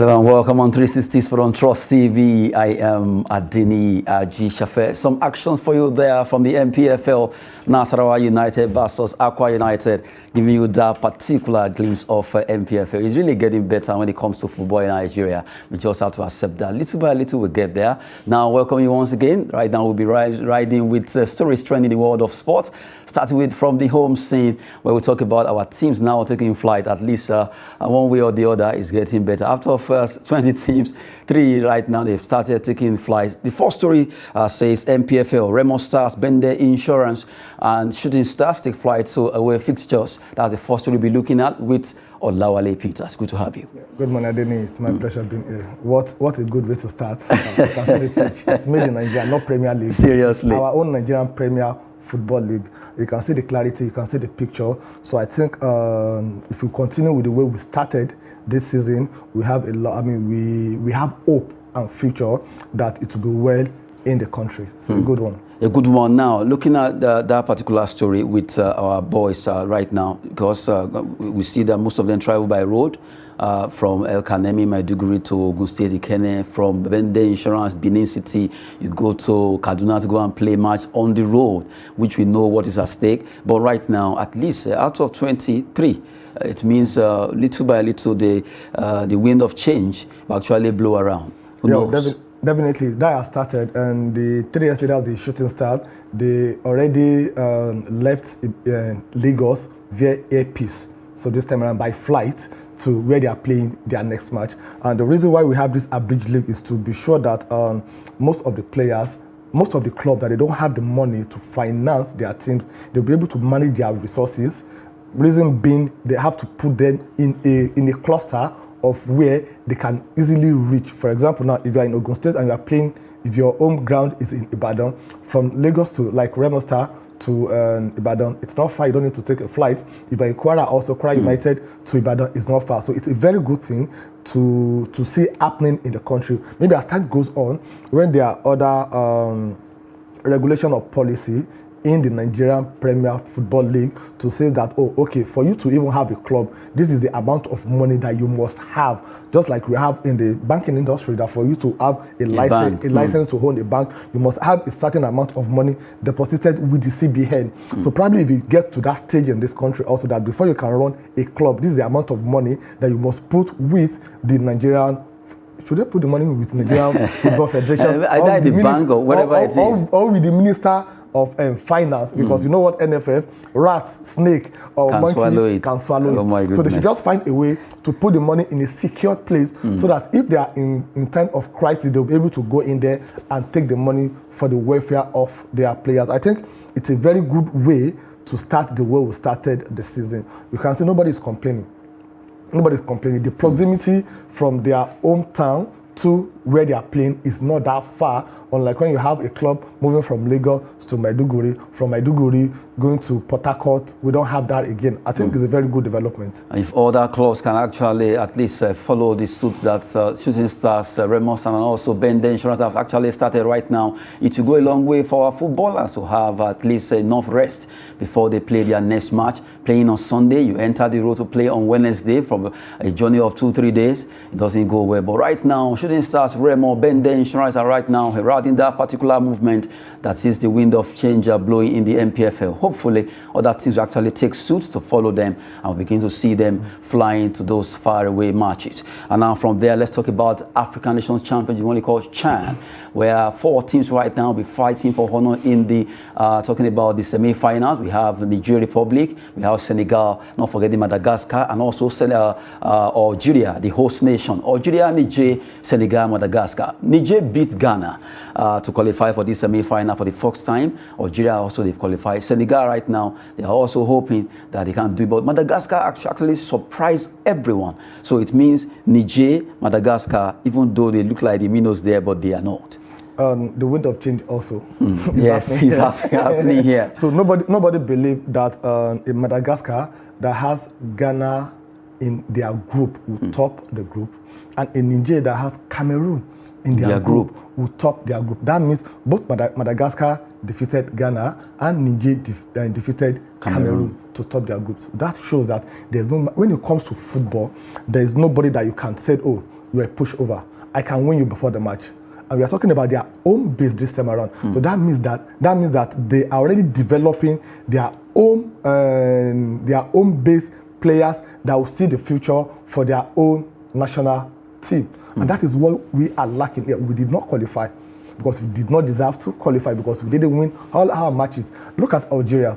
Hello and welcome on 360 Sport on Trust TV. I am Adini G. Shafe. Some actions for you there from the MPFL. Nasarawa United versus Aqua United, giving you that particular glimpse of MPFL. It's really getting better when it comes to football in Nigeria. We just have to accept that. Little by little, we'll get there. Now, welcome you once again. Right now, we'll be riding with stories trending in the world of sports, starting with from the home scene, where we talk about our teams now taking flight. At least one way or the other is getting better. After first 20 teams, 3 right now, they've started taking flights. The first story says MPFL, Remo Stars, Bende Insurance, and Shooting Stars take flight to away fixtures. That's the first story we'll be looking at with Olawale Peters. Good to have you. Good morning, Adeni. It's my pleasure being here. What a good way to start. It's made in Nigeria, not Premier League. Seriously. Our own Nigerian Premier Football League. You can see the clarity, you can see the picture. So I think if we continue with the way we started this season, we have a lot. I mean, we have hope and future that it will be well in the country. So a good one. A good one. Now, looking at that particular story with our boys right now, because we see that most of them travel by road from El Kanemi, Maiduguri to Ogun State, Ikene, from Bende Insurance, Benin City, you go to Kaduna to go and play match on the road, which we know what is at stake. But right now, at least out of 23, it means little by little the wind of change will actually blow around. Who knows? Definitely, that has started, and the 3 years later, the Shooting Stars, they already left Lagos via airpeace. So this time around by flight to where they are playing their next match. And the reason why we have this abridged league is to be sure that most of the players, most of the clubs that they don't have the money to finance their teams, they'll be able to manage their resources. Reason being, they have to put them in a cluster of where they can easily reach. For example, now if you are in Ogun State and you are playing, if your home ground is in Ibadan, from Lagos to like Remo Star to Ibadan, it's not far. You don't need to take a flight. If you are in Kwara, also Kwara United to Ibadan is not far. So it's a very good thing to see happening in the country. Maybe as time goes on, when there are other regulation of policy in the Nigerian Premier Football League to say that, oh, okay, for you to even have a club, this is the amount of money that you must have. Just like we have in the banking industry, that for you to have a license to own a bank, you must have a certain amount of money deposited with the CBN. So probably if you get to that stage in this country also, that before you can run a club, this is the amount of money that you must put with the Nigerian. Should they put the money with Nigerian Football Federation? Either the bank or whatever it is. Or with the Minister of Finance, because you know what, NFF, rats, snake, or monkey can swallow it. Oh my goodness. So they should just find a way to put the money in a secure place so that if they are in time of crisis, they'll be able to go in there and take the money for the welfare of their players. I think it's a very good way to start the way we started the season. You can see nobody is complaining. Nobody's complaining. The proximity from their hometown to where they are playing is not that far, unlike when you have a club moving from Lagos to Maiduguri, from Maiduguri going to Port Harcourt. We don't have that again. I think it's a very good development. If other clubs can actually at least follow the suit that Shooting Stars, Remo Stars, and also Bende Insurance have actually started right now, it will go a long way for our footballers to have at least enough rest before they play their next match. Playing on Sunday, you enter the road to play on Wednesday from a journey of 2-3 days. It doesn't go well. But right now, Shooting Stars, Remo, Bende Insurance are right now heralding that particular movement that sees the wind of change blowing in the MPFL. Hopefully, other teams will actually take suits to follow them and we'll begin to see them flying to those faraway matches. And now from there, let's talk about African Nations Championship, only called CHAN, where 4 teams right now will be fighting for honor in the, talking about the semi-finals. We have Niger Republic, we have Senegal, not forgetting Madagascar, and also Algeria, the host nation. Algeria, Niger, Senegal, Madagascar. Niger beat Ghana to qualify for this semi-final for the first time. Algeria also, they've qualified. Senegal right now, they are also hoping that they can do it. But Madagascar actually surprised everyone. So it means Niger, Madagascar, even though they look like the minnows there, but they are not. The wind of change also. Yes, it's happening here. So nobody believed that in Madagascar that has Ghana in their group will top the group, and in Niger that has Cameroon in their group will top their group. That means both Madagascar defeated Ghana and Niger defeated Cameroon to top their groups. That shows that there's no, when it comes to football, there is nobody that you can say, oh, you're a pushover. I can win you before the match. And we are talking about their own base this time around. So that means that they are already developing their own base players that will see the future for their own national team. And that is what we are lacking here. We did not qualify because we did not deserve to qualify because we didn't win all our matches. Look at Algeria.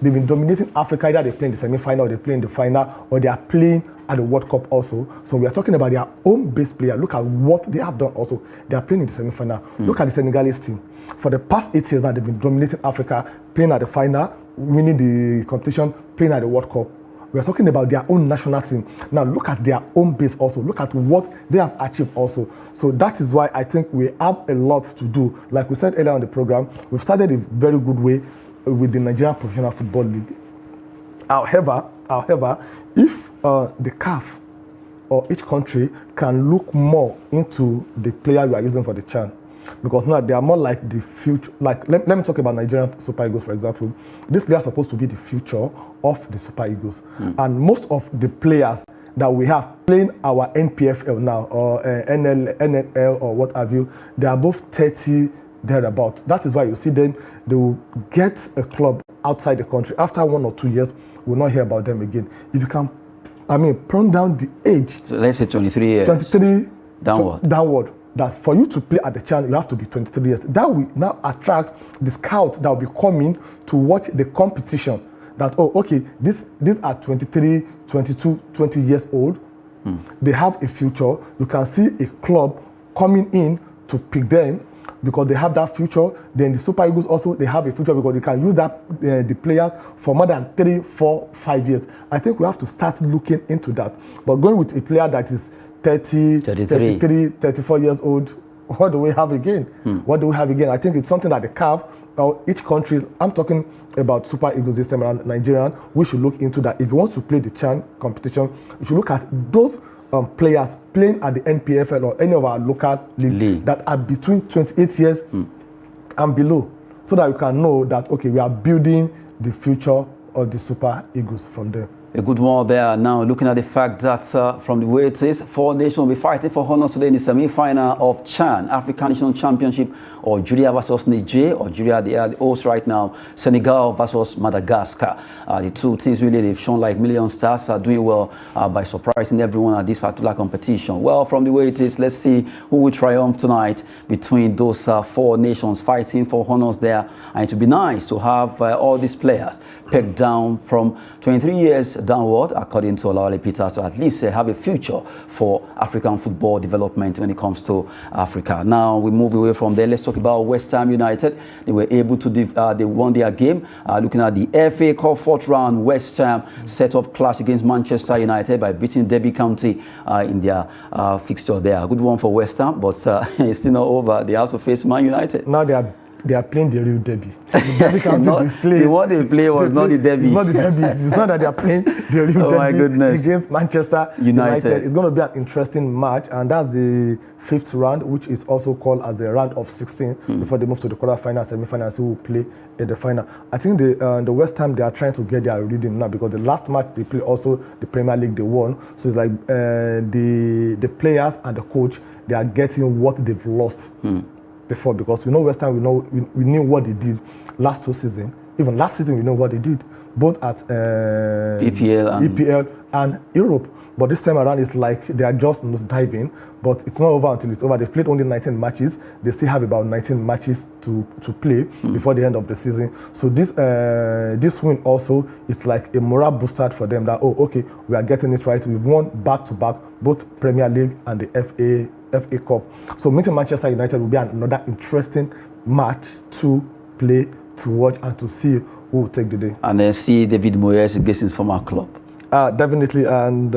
They've been dominating Africa. Either they play in the semi-final, or they play in the final, or they are playing at the World Cup also. So we are talking about their own base player. Look at what they have done also. They are playing in the semi-final. Look at the Senegalese team. For the past 8 years now, they've been dominating Africa, playing at the final, winning the competition, playing at the World Cup. We are talking about their own national team. Now look at their own base also. Look at what they have achieved also. So that is why I think we have a lot to do. Like we said earlier on the program, we've started a very good way with the Nigerian Professional Football League. However, if the CAF or each country can look more into the player we are using for the CHAN, because now they are more like the future. Like let me talk about Nigerian Super Eagles, for example. These players are supposed to be the future of the Super Eagles, and most of the players that we have playing our NPFL now or NNL or what have you, they are both 30 thereabout. That is why you see them. They will get a club outside the country. After 1 or 2 years, we'll not hear about them again. If you can, prune down the age. So let's say 23 years. 23 downward. Downward. That for you to play at the CHAN, you have to be 23 years. That will now attract the scout that will be coming to watch the competition. That, oh, okay, these are 23, 22, 20 years old. They have a future. You can see a club coming in to pick them because they have that future. Then the Super Eagles also, they have a future because they can use that the player for more than 3, 4, 5 years. I think we have to start looking into that. But going with a player that is 30, 33, 34 years old, what do we have again? What do we have again? I think it's something that the CAF or each country, I'm talking about Super Eagles this time around, Nigerian, we should look into that. If you want to play the CHAN competition, you should look at those players playing at the NPFL or any of our local leagues that are between 28 years and below, so that you can know that, okay, we are building the future of the Super Eagles from there. A good one there. Now, looking at the fact that from the way it is, 4 nations will be fighting for honors today in the semi-final of CHAN, African National Championship, Algeria versus Niger. Algeria, they are the hosts right now. Senegal versus Madagascar. The two teams really, they've shown like million stars, are doing well by surprising everyone at this particular competition. Well, from the way it is, let's see who will triumph tonight between those 4 nations fighting for honors there. And it would be nice to have all these players pegged down from 23 years downward, according to Olawale Peters, to at least have a future for African football development when it comes to Africa. Now we move away from there. Let's talk about West Ham United. They were able to, they won their game. Looking at the FA Cup 4th round, West Ham set up clash against Manchester United by beating Derby County in their fixture there. Good one for West Ham, but it's still not over. They also face Man United. Now they are playing the real derby. The Derby County the one they play was not the derby. It's not the derby. It's not that they are playing the real derby my goodness. Against Manchester United. It's going to be an interesting match, and that's the 5th round, which is also called as the round of 16 before they move to the quarterfinal, semi-finals, who will play in the final. I think the West Ham, they are trying to get their rhythm now because the last match they played also the Premier League they won. So it's like the players and the coach, they are getting what they've lost before, because we know West Ham, we knew what they did last 2 seasons. Even last season we know what they did, both at EPL and Europe. But this time around it's like they are just diving, but it's not over until it's over. They've played only 19 matches. They still have about 19 matches to play before the end of the season. So this win also, it's like a morale booster for them that, oh, okay, we are getting it right. We've won back-to-back, both Premier League and the FA Cup. So meeting Manchester United will be another interesting match to play, to watch, and to see who will take the day. And then see David Moyes against his former club. Definitely, and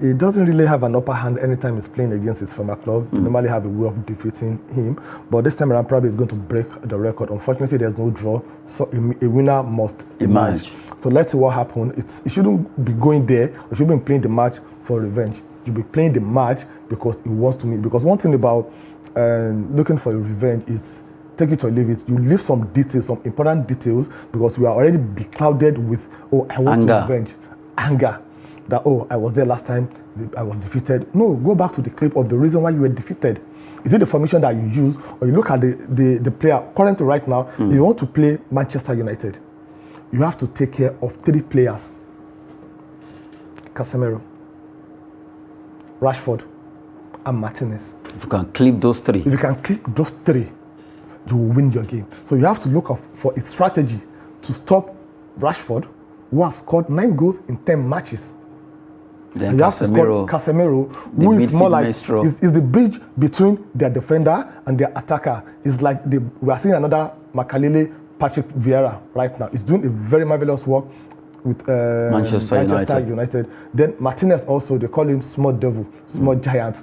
he doesn't really have an upper hand anytime he's playing against his former club. They normally have a way of defeating him, but this time around probably he's going to break the record. Unfortunately, there's no draw, so a winner must emerge. So let's see what happens. He shouldn't be going there. He shouldn't be playing the match for revenge. He should be playing the match because he wants to win. Because one thing about looking for a revenge is, take it or leave it. You leave some details, some important details, because we are already beclouded with, oh, I want to revenge. Anger. That, oh, I was there last time, I was defeated. No, go back to the clip of the reason why you were defeated. Is it the formation that you use, or you look at the player currently right now? If you want to play Manchester United, you have to take care of 3 players: Casemiro, Rashford, and Martinez. If you can clip those 3. If you can clip those 3, you will win your game. So you have to look up for a strategy to stop Rashford, who has scored 9 goals in 10 matches. Then you have to score Casemiro, who is more like is the bridge between their defender and their attacker. It's like we are seeing another Makalele, Patrick Vieira right now. He's doing a very marvelous work with Manchester United. Then Martinez also, they call him small devil, small giant.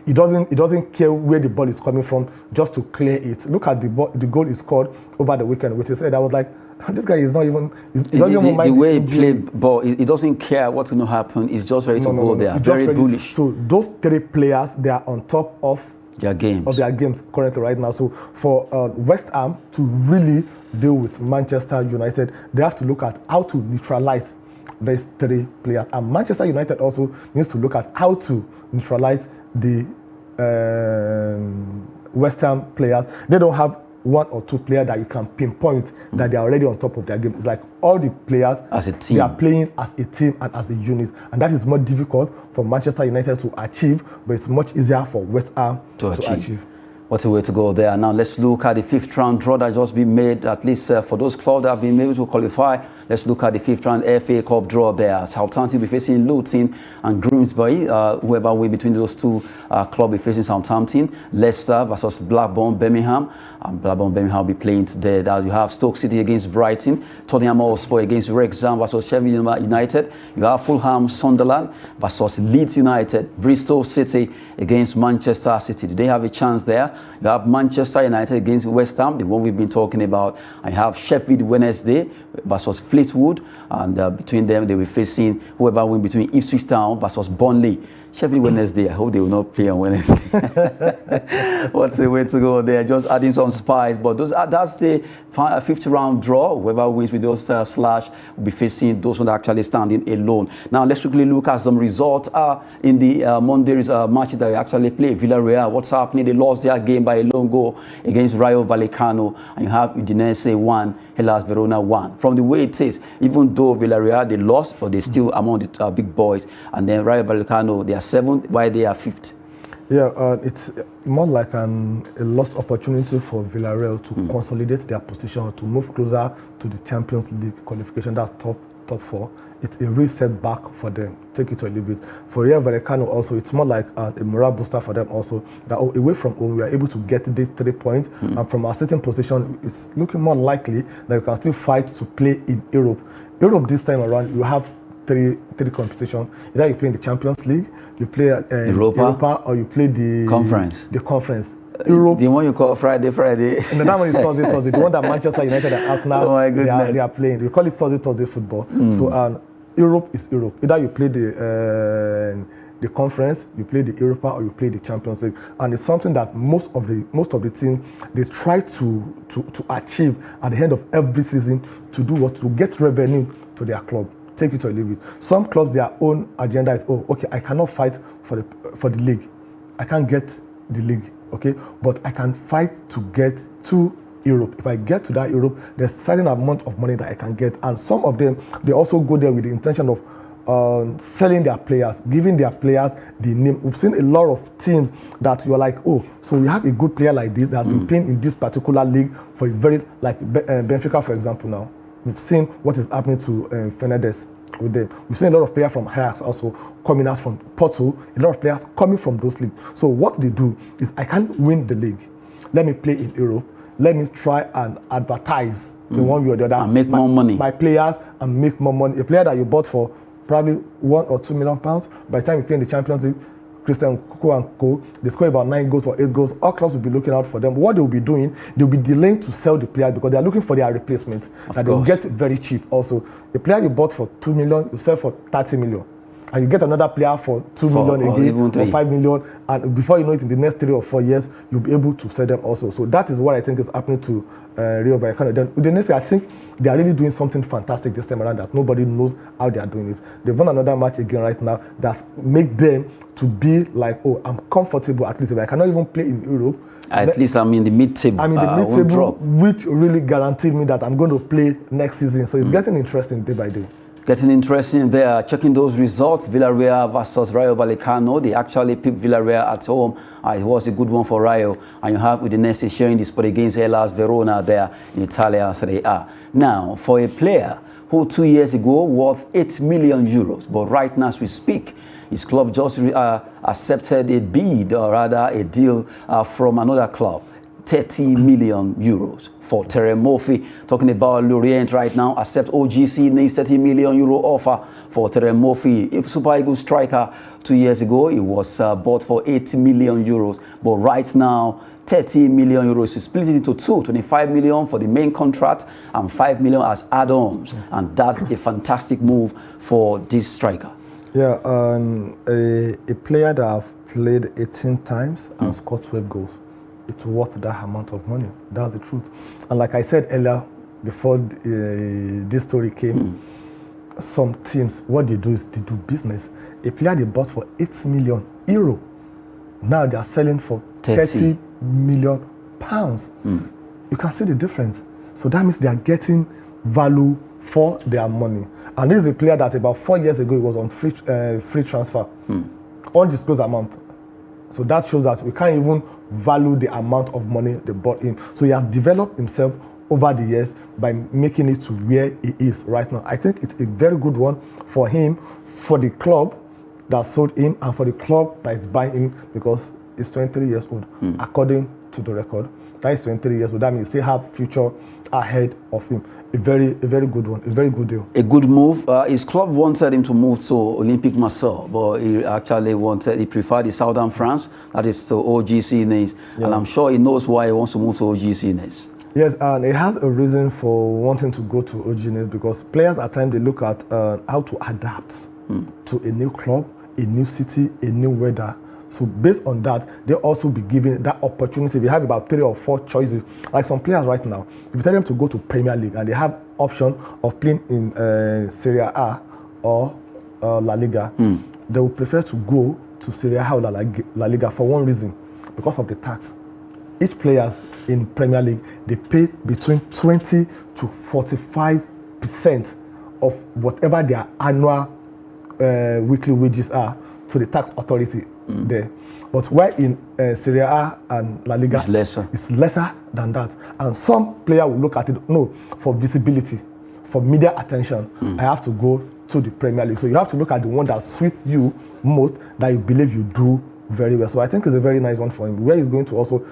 He doesn't care where the ball is coming from, just to clear it. Look at the goal he scored over the weekend, which he said I was like, this guy is not even. He doesn't even mind the way he plays ball. He doesn't care what's going to happen. He's just ready to go there. Very bullish. So those 3 players, they are on top of their games currently right now. So for West Ham to really deal with Manchester United, they have to look at how to neutralize these 3 players. And Manchester United also needs to look at how to neutralize the West Ham players. They don't have 1 or 2 players that you can pinpoint that they are already on top of their game. It's like all the players as a team, they are playing as a team and as a unit, and that is more difficult for Manchester United to achieve, but it's much easier for West Ham to achieve. What a way to go there. Now let's look at the 5th round draw that just been made, at least for those clubs that have been able to qualify. Let's look at the 5th round FA Cup draw there. Southampton will be facing Luton, and Grimsby, whoever will between those 2 clubs will be facing Southampton. Leicester versus Blackburn Birmingham, and Blackburn Birmingham will be playing today. That you have Stoke City against Brighton, Tottenham Hotspur against Wrexham versus Sheffield United. You have Fulham Sunderland versus Leeds United, Bristol City against Manchester City. Do they have a chance there? You have Manchester United against West Ham, the one we've been talking about. I have Sheffield Wednesday versus Fleetwood, and between them they will be facing whoever win between Ipswich Town versus Burnley. Sheffield Wednesday, I hope they will not play on Wednesday. What's the way to go there? Just adding some spice. But that's the 5th round draw. Whoever wins with those slash will be facing those who are actually standing alone. Now let's quickly look at some results in the Monday's matches that they actually play. Villarreal, what's happening? They lost their game by a lone goal against Rayo Vallecano, and you have Udinese 1, Hellas Verona 1. From the way it is, even though Villarreal they lost, but they still among the big boys. And then Rayo Vallecano, they are 7th, while they are 5th. Yeah, it's more like a lost opportunity for Villarreal to consolidate their position, to move closer to the Champions League qualification. That's top 4. It's a real setback for them. Take it or leave it. For Rayo Vallecano also, it's more like a morale booster for them also. That away from home, we are able to get these 3 points, and from our certain position, it's looking more likely that we can still fight to play in Europe. Europe this time around, you have three competition. Either you play in the Champions League, you play Europa, or you play the conference. The conference. Europe. The one you call Friday. And that one is Thursday. The one that Manchester United and Arsenal they are playing. We call it Thursday football. So Europe is Europe. Either you play the conference, you play the Europa, or you play the Champions League, and it's something that most of the team they try to achieve at the end of every season to do what to get revenue to their club. Take it or leave it. Some clubs, their own agenda is, I cannot fight for the league. I can't get the league, okay? But I can fight to get to Europe. If I get to that Europe, there's a certain amount of money that I can get. And some of them, they also go there with the intention of selling their players, giving their players the name. We've seen a lot of teams that you're like, so we have a good player like this that has been playing in this particular league for a very, like Benfica, for example, now. We've seen what is happening to Fernandes with them. We've seen a lot of players from Ajax also coming out from Porto, a lot of players coming from those leagues. So what they do is, I can't win the league. Let me play in Europe. Let me try and advertise the one way or the other. And make more money. My players and make more money. A player that you bought for probably £1 or £2 million, by the time you play in the Champions League, Christian Kuku and Co, they score about 9 goals or 8 goals. All clubs will be looking out for them. What they will be doing, they'll be delaying to sell the player because they are looking for their replacement that they'll get very cheap. Also, a player you bought for 2 million, you sell for 30 million. and you get another player for 2 million again, or 5 million, and before you know it, in the next 3 or 4 years, you'll be able to sell them also. So that is what I think is happening to Rio Vallecano. Then the next year, I think they are really doing something fantastic this time around that nobody knows how they are doing it. They've won another match again right now that make them to be like, oh, I'm comfortable at least. If I cannot even play in Europe, at least I'm in the mid-table. I'm in the mid-table, which really guaranteed me that I'm going to play next season. So it's getting interesting day by day. Getting interesting there. Checking those results, Villarreal versus Rayo Vallecano. They actually picked Villarreal at home. It was a good one for Rayo. And you have Udinese sharing the spot against Hellas Verona there in Italia. So they are. Now, for a player who 2 years ago worth 8 million euros, but right now as we speak, his club just accepted a bid, or rather a deal from another club, 30 million euros for Terem Moffi. Talking about Lorient right now, accept OGC needs 30 million euro offer for Terem Moffi. A Super Eagles striker 2 years ago, it was bought for 80 million euros, but right now 30 million euros. You split it into two, 25 million for the main contract and 5 million as add-ons, and that's a fantastic move for this striker. Yeah, a player that I've played 18 times and scored 12 goals. It's worth that amount of money. That's the truth. And like I said earlier, before this story came, some teams, what they do is they do business. A player they bought for 8 million euro, now they are selling for 30 million pounds. You can see the difference. So that means they are getting value for their money. And this is a player that about 4 years ago, he was on free transfer, undisclosed amount. So that shows that we can't even value the amount of money they bought him. So he has developed himself over the years by making it to where he is right now. I think it's a very good one for him, for the club that sold him, and for the club that is buying him, because he's 23 years old, according to the record. That is 23 years old. That means he have future ahead of him. A very good one. A very good deal. A good move. His club wanted him to move to Olympique Marseille, but he actually he preferred the southern France, that is to OGC Nice. Yeah. And I'm sure he knows why he wants to move to OGC Nice. Yes, and he has a reason for wanting to go to OGC Nice, because players at times they look at how to adapt to a new club, a new city, a new weather. So based on that, they also be given that opportunity. We have about 3 or 4 choices. Like some players right now, if you tell them to go to Premier League and they have option of playing in Serie A or La Liga, they will prefer to go to Serie A or La Liga for one reason, because of the tax. Each players in Premier League, they pay between 20 to 45% of whatever their annual weekly wages are to the tax authority there. But while in Serie A and La Liga, it's lesser than that. And some player will look at it, no, for visibility, for media attention, I have to go to the Premier League. So you have to look at the one that suits you most, that you believe you do very well. So I think it's a very nice one for him. Where he's going to also,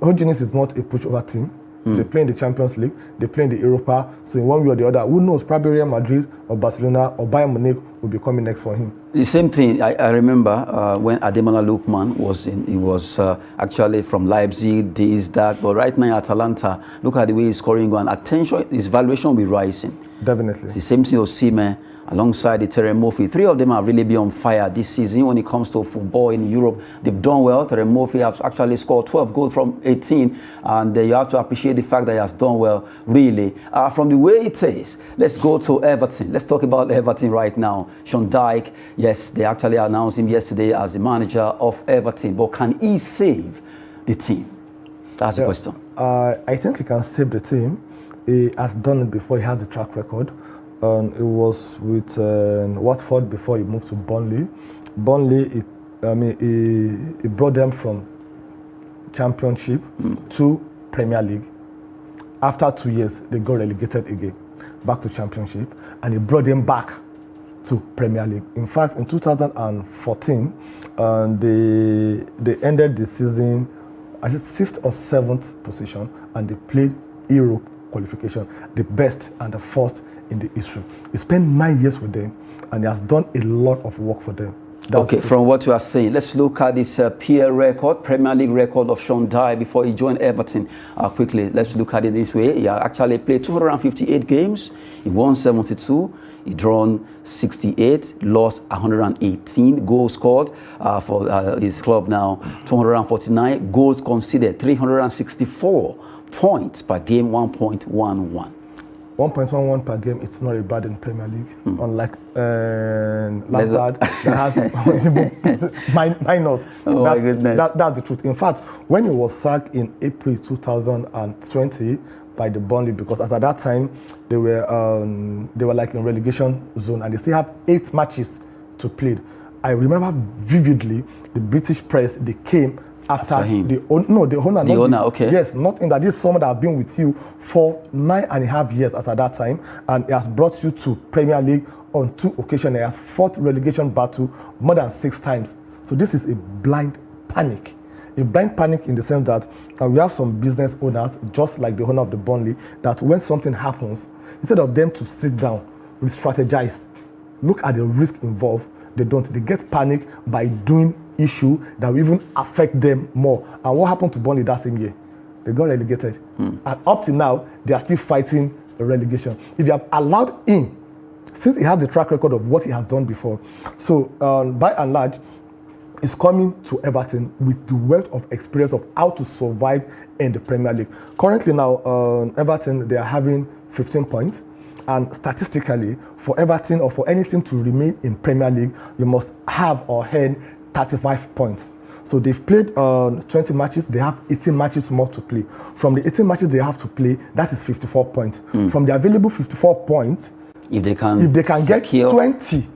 OGC is not a pushover team. They play in the Champions League, they play in the Europa. So in one way or the other, who knows, probably Real Madrid or Barcelona or Bayern Munich will be coming next for him. The same thing, I remember when Ademola Lookman was in, he was actually from Leipzig, this, that, but right now at Atalanta, look at the way he's scoring, and attention, his valuation will be rising. Definitely. It's the same thing with Osimhen alongside the Terem Moffi. 3 of them have really been on fire this season when it comes to football in Europe. They've done well. Terem Moffi has actually scored 12 goals from 18, and you have to appreciate the fact that he has done well, really. From the way it is, let's go to Everton. Let's talk about Everton right now. Sean Dyche, yes, they actually announced him yesterday as the manager of Everton, but can he save the team? That's the question. I think he can save the team. He has done it before. He has a track record. It was with Watford before he moved to Burnley. Burnley, he brought them from Championship to Premier League. After 2 years, they got relegated again, back to Championship, and he brought them back to Premier League. In fact, in 2014, they ended the season at the 6th or 7th position, and they played Europe qualification, the best and the first in the history. He spent 9 years with them, and he has done a lot of work for them. Okay, from what you are saying, let's look at this peer record, Premier League record of Sean Dyer before he joined Everton. Quickly, let's look at it this way. He actually played 258 games. He won 72. He drawn 68, lost 118. Goals scored for his club now, 249. Goals conceded, 364. Points per game, 1.11. 1.11 per game, it's not a bad in Premier League. Unlike Lampard, that has minus. Oh my goodness. That's the truth. In fact, when he was sacked in April 2020 by the Burnley, because as at that time they were like in relegation zone and they still have 8 matches to play. I remember vividly the British press, they came after him. The owner. The owner, okay. Yes, not in that. This is someone that has been with you for 9.5 years as at that time, and he has brought you to Premier League on 2 occasions. He has fought relegation battle more than 6 times. So this is a blind panic. A blind panic in the sense that we have some business owners, just like the owner of the Burnley, that when something happens, instead of them to sit down, re-strategize, look at the risk involved, they don't. They get panic by doing issue that will even affect them more. And what happened to Burnley that same year? They got relegated. And up to now, they are still fighting the relegation. If you have allowed him, since he has the track record of what he has done before, so by and large, he's coming to Everton with the wealth of experience of how to survive in the Premier League. Currently now, Everton, they are having 15 points. And statistically, for Everton or for any team to remain in Premier League, you must have or earn 35 points. So they've played 20 matches, they have 18 matches more to play. From the 18 matches they have to play, that is 54 points. From the available 54 points, if they can get 20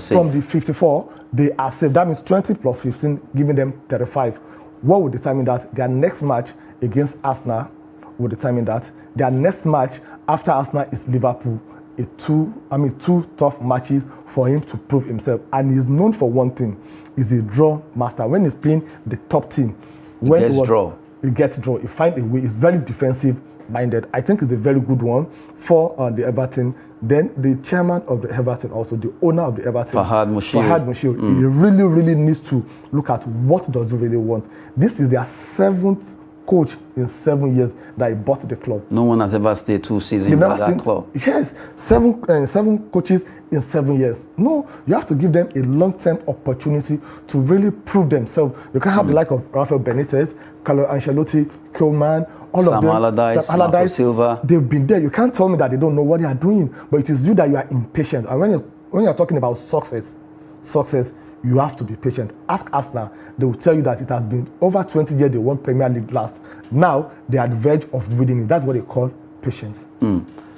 from the 54, they are safe. That means 20 plus 15, giving them 35. What will determine that? Their next match against Arsenal will determine that. Their next match after Arsenal is Liverpool. Two tough matches for him to prove himself. And he's known for one thing, he's a draw master. When he's playing the top team, he gets draw. He finds a way. He's very defensive minded. I think it's a very good one for the Everton. Then the chairman of the Everton, also the owner of the Everton, Fahad Mushir, he really, really needs to look at what does he really want. This is their 7th coach in 7 years that he bought the club. No one has ever stayed 2 seasons at that club. Yes, 7 coaches in 7 years. No, you have to give them a long-term opportunity to really prove themselves. You can't have the like of Rafael Benitez, Carlo Ancelotti, Koeman, all of them. Sam Allardyce, Silva. They've been there. You can't tell me that they don't know what they are doing, but it is you that you are impatient. And when you're talking about success, you have to be patient. Ask Arsenal, they will tell you that it has been over 20 years they won Premier League last. Now they are at the verge of winning it. That's what they call patience.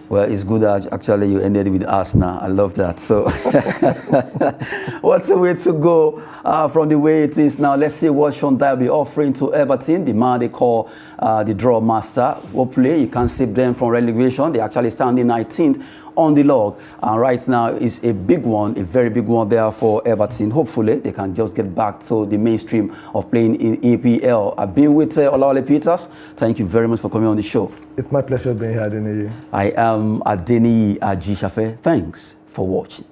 Well, it's good that actually you ended with Arsenal. I love that. So, what's the way to go from the way it is now? Let's see what Sean Dyer will be offering to Everton, the man they call the draw master. Hopefully, you can save them from relegation. They actually stand in 19th on the log. And right now is a big one, a very big one there for Everton. Hopefully, they can just get back to the mainstream of playing in EPL. I've been with Olawale Peters. Thank you very much for coming on the show. It's my pleasure being here, Adeniyi. I am Adeniyi Ajishafe. Thanks for watching.